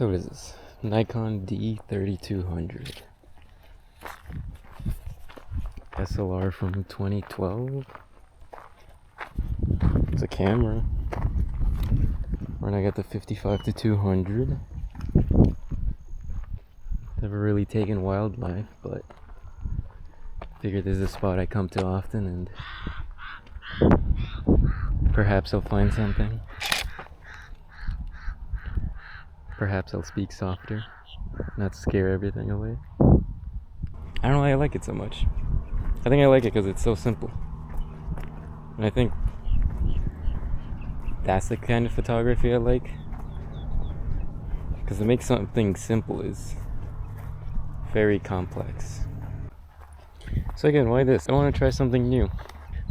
So what is this? Nikon D3200. SLR from 2012. It's a camera. When I got the 55-200. Never really taken wildlife, but figured this is a spot I come to often and perhaps I'll find something. Perhaps I'll speak softer, not scare everything away. I don't know why I like it so much. I think I like it because it's so simple. And I think that's the kind of photography I like. Because to make something simple is very complex. So again, why this? I want to try something new.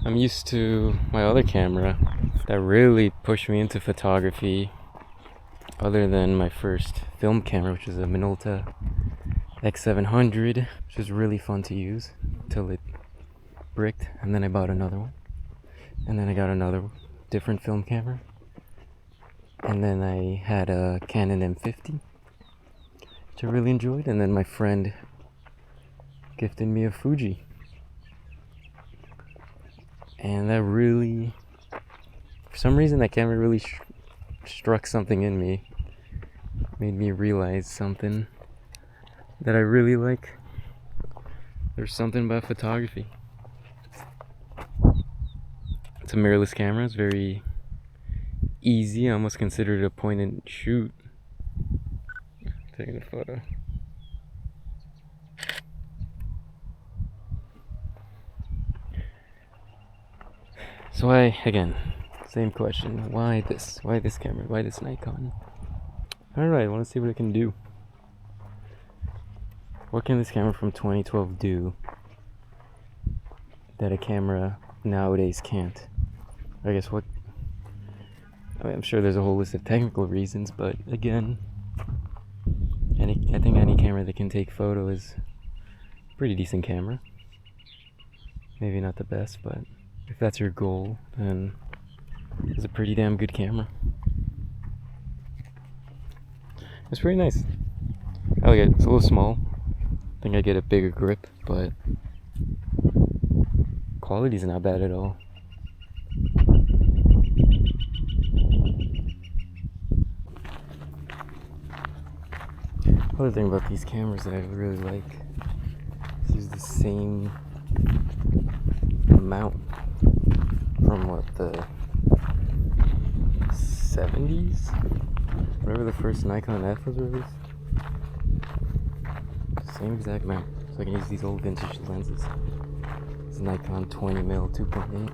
I'm used to my other camera that really pushed me into photography, other than my first film camera, which was a Minolta X700, which was really fun to use until it bricked, and then I bought another one, and then I got another different film camera, and then I had a Canon M50, which I really enjoyed, and then my friend gifted me a Fuji, and that really, for some reason, that camera really struck something in me, made me realize something that I really like. There's something about photography. It's a mirrorless camera. It's very easy. I almost consider it a point and shoot. Taking a photo. So why, again, same question. Why this? Why this camera? Why this Nikon? Alright, I want to see what it can do. What can this camera from 2012 do that a camera nowadays can't? I guess what... I mean, I'm sure there's a whole list of technical reasons, but again, I think any camera that can take photo is a pretty decent camera. Maybe not the best, but if that's your goal, then it's a pretty damn good camera. It's pretty nice. I like it. It's a little small. I think I get a bigger grip, but quality's not bad at all. Other thing about these cameras that I really like is use the same mount from what, the 70s? Whatever the first Nikon F was released. Same exact mount. So I can use these old vintage lenses. It's Nikon 20mm 2.8.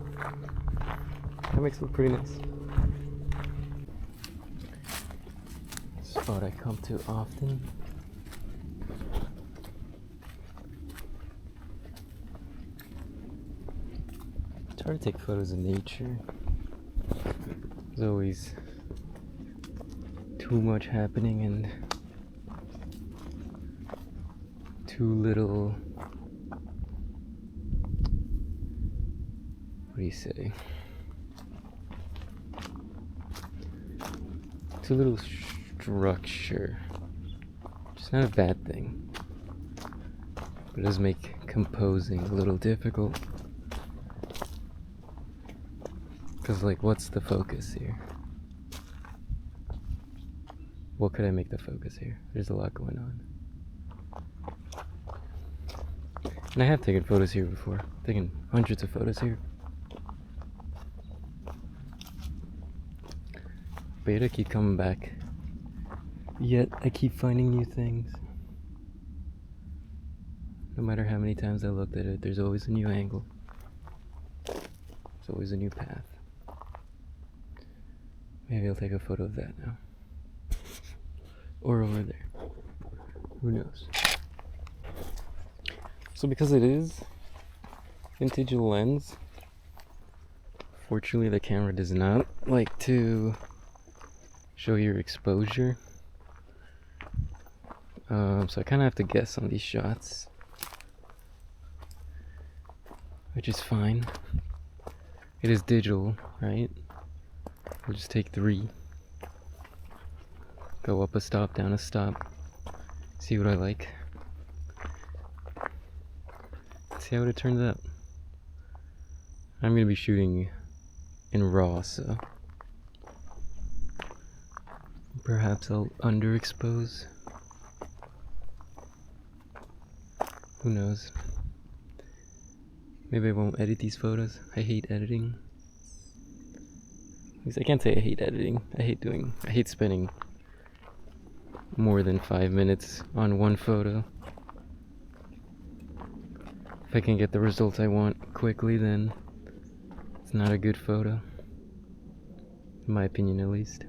That makes it look pretty nice. Spot I come to often. It's hard to take photos of nature. There's always too much happening and too little, what do you say? Too little structure. It's not a bad thing, but it does make composing a little difficult. Because, like, what's the focus here? What could I make the focus here? There's a lot going on. And I have taken photos here before. Taken hundreds of photos here. But yet I keep coming back. Yet I keep finding new things. No matter how many times I looked at it, there's always a new angle. There's always a new path. Maybe I'll take a photo of that now. Or over there. Who knows? So because it is vintage lens, fortunately the camera does not like to show your exposure. So I kind of have to guess on these shots, which is fine. It is digital, right? We'll just take 3. Go up a stop, down a stop. See what I like. See how it turns out. I'm gonna be shooting in RAW, so perhaps I'll underexpose. Who knows? Maybe I won't edit these photos. I hate editing. At least I can't say I hate editing. I hate spending more than 5 minutes on one photo. If I can get the results I want quickly, then it's not a good photo. In my opinion, at least.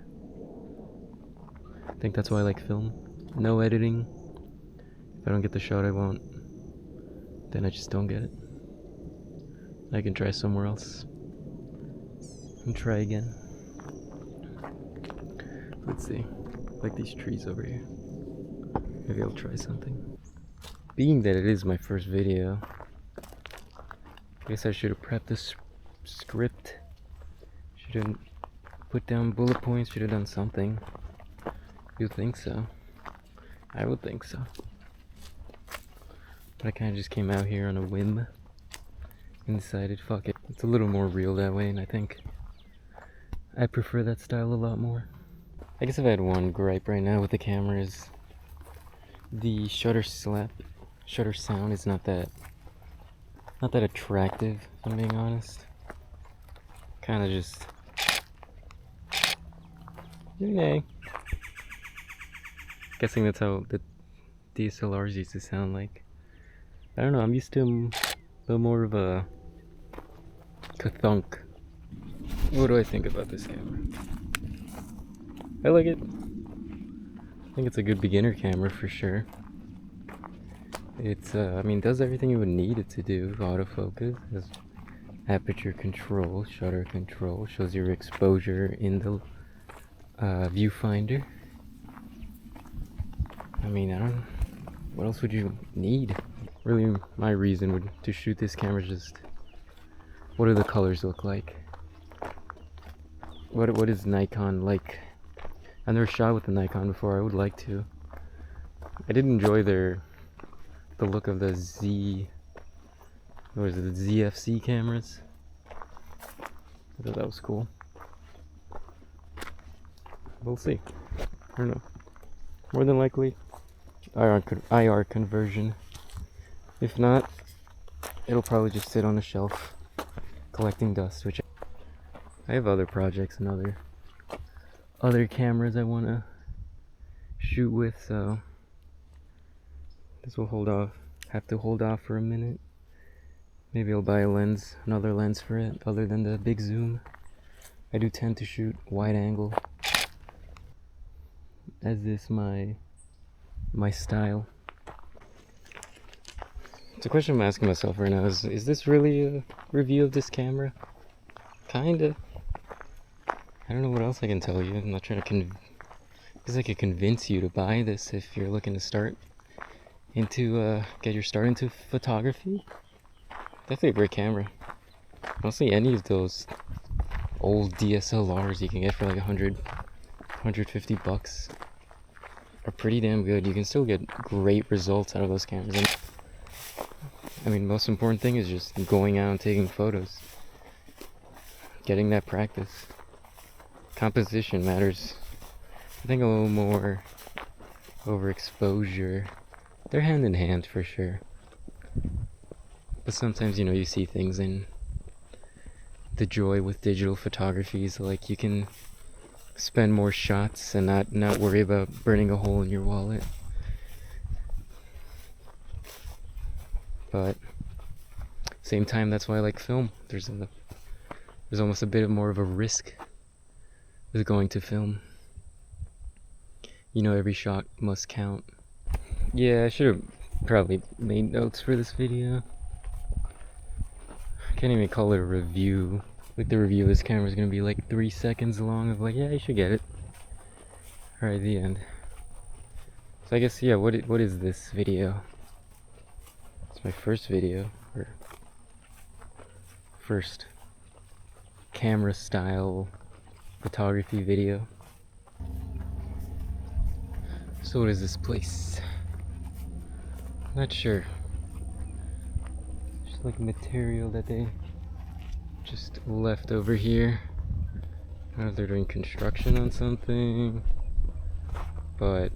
I think that's why I like film. No editing. If I don't get the shot I want, then I just don't get it. I can try somewhere else and try again. Let's see, like these trees over here. Maybe I'll try something. Being that it is my first video, I guess I should have prepped this script. Should have put down bullet points, should have done something. You'd think so. I would think so. But I kind of just came out here on a whim and decided, fuck it. It's a little more real that way, and I think I prefer that style a lot more. I guess if I had one gripe right now with the camera is the shutter sound is not that attractive, if I'm being honest. Kind of just, yay. Guessing that's how the DSLRs used to sound like. I don't know, I'm used to a little more of a ka-thunk. What do I think about this camera? I like it. I think it's a good beginner camera for sure. It's, I mean, does everything you would need it to do. Autofocus, has aperture control, shutter control, shows your exposure in the viewfinder. I mean, I don't know. What else would you need? Really, my reason to shoot this camera is just, what do the colors look like? What is Nikon like? I've never shot with the Nikon before. I would like to. I did enjoy the look of the the ZFC cameras. I thought that was cool. We'll see. I don't know. More than likely, IR conversion. If not, it'll probably just sit on a shelf collecting dust, which I have other projects and other cameras I want to shoot with, so this will have to hold off for a minute. Maybe I'll buy another lens for it other than the big zoom. I do tend to shoot wide angle, as is my style. The question I'm asking myself right now is this really a review of this camera? Kinda. I don't know what else I can tell you. I'm not trying to I could convince you to buy this if you're looking to get your start into photography. Definitely a great camera. Honestly, any of those old DSLRs you can get for like 150 bucks are pretty damn good. You can still get great results out of those cameras. And I mean, most important thing is just going out and taking photos. Getting that practice. Composition matters. I think a little more overexposure. They're hand in hand for sure. But sometimes, you see things in the joy with digital photography is like you can spend more shots and not worry about burning a hole in your wallet. But same time, that's why I like film. There's almost a bit more of a risk with going to film. Every shot must count. Yeah, I should have probably made notes for this video. I can't even call it a review. Like, the review of this camera is gonna be like 3 seconds long of like, yeah, you should get it. Alright, the end. So I guess, yeah, what is this video? It's my first video, or first camera style photography video. So what is this place? Not sure. Just like material that they just left over here. I don't know if they're doing construction on something, but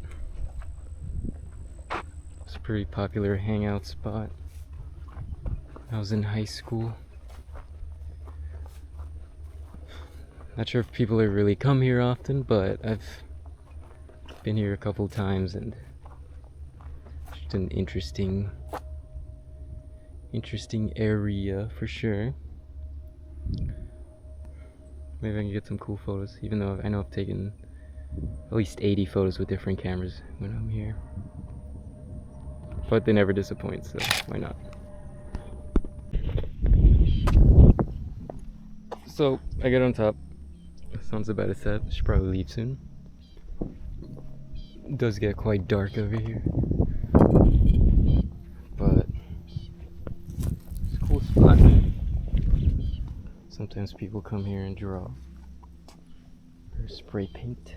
it's a pretty popular hangout spot. I was in high school. Not sure if people really come here often, but I've been here a couple times, and it's just an interesting area for sure. Maybe I can get some cool photos, even though I know I've taken at least 80 photos with different cameras when I'm here. But they never disappoint, so why not? So I get on top. Sun's about to set. Should probably leave soon. It does get quite dark over here, but it's a cool spot. Sometimes people come here and draw or spray paint.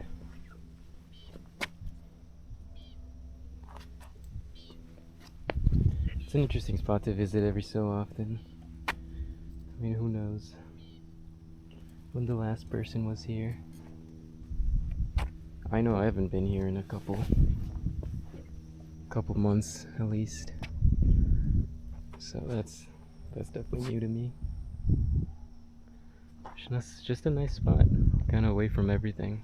It's an interesting spot to visit every so often. I mean, who knows when the last person was here. I know I haven't been here in a couple months at least. So that's definitely new to me. It's just a nice spot, kind of away from everything.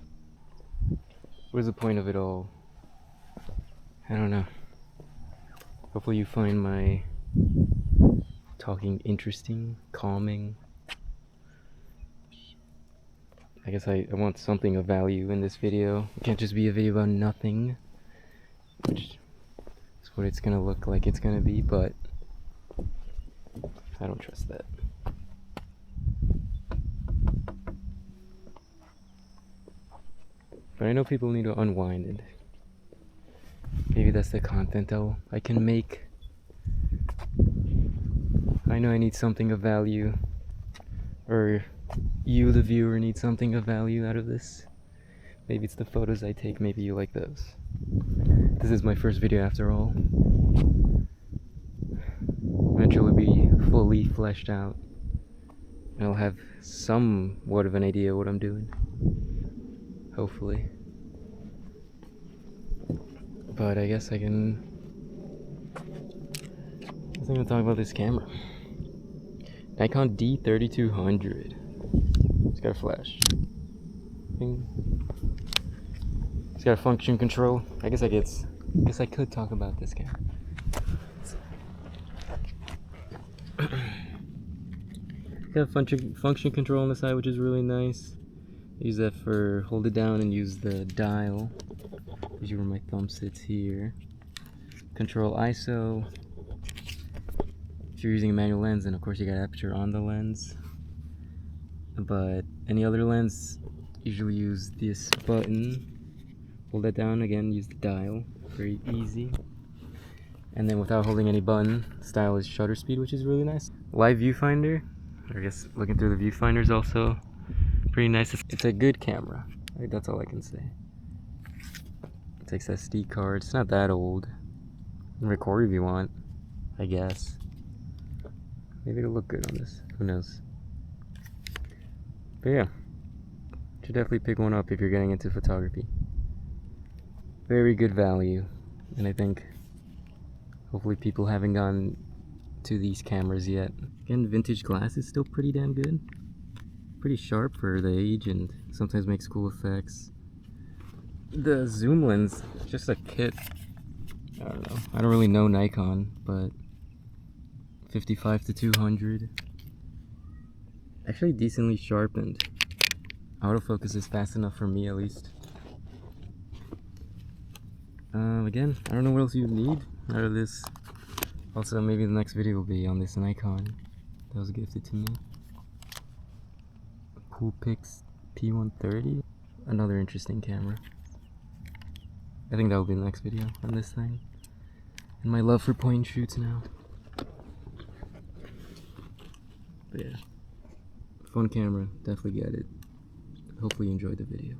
What is the point of it all? I don't know. Hopefully you find my talking interesting, calming. I guess I want something of value in this video. It can't just be a video about nothing, which is what it's gonna look like it's gonna be, but I don't trust that. But I know people need to unwind, and maybe that's the content I can make. I know I need something of value, or you, the viewer, need something of value out of this. Maybe it's the photos I take, maybe you like those. This is my first video after all. Eventually be fully fleshed out, and I'll have somewhat of an idea what I'm doing. Hopefully. But I guess I'm gonna talk about this camera. Nikon D3200. It's got a flash. It's got a function control. I guess I could talk about this camera. It's got a function control on the side, which is really nice. I use that for hold it down and use the dial. Usually where my thumb sits here. Control ISO. If you're using a manual lens, then of course you got aperture on the lens. But any other lens, usually use this button. Hold that down again, use the dial. Very easy. And then without holding any button, style is shutter speed, which is really nice. Live viewfinder. I guess looking through the viewfinder is also pretty nice. It's a good camera. I think that's all I can say. It takes SD cards. It's not that old. You can record if you want, I guess. Maybe it'll look good on this. Who knows? But yeah, should definitely pick one up if you're getting into photography. Very good value, and I think hopefully people haven't gone to these cameras yet. Again, vintage glass is still pretty damn good. Pretty sharp for the age, and sometimes makes cool effects. The zoom lens, just a kit. I don't know. I don't really know Nikon, but 55 to 200. Actually decently sharpened. Autofocus is fast enough for me at least. Again, I don't know what else you need out of this. Also, maybe the next video will be on this Nikon that was gifted to me. Coolpix P130. Another interesting camera. I think that will be the next video on this thing. And my love for point and shoots now. But yeah, fun camera, definitely get it. Hopefully you enjoyed the video.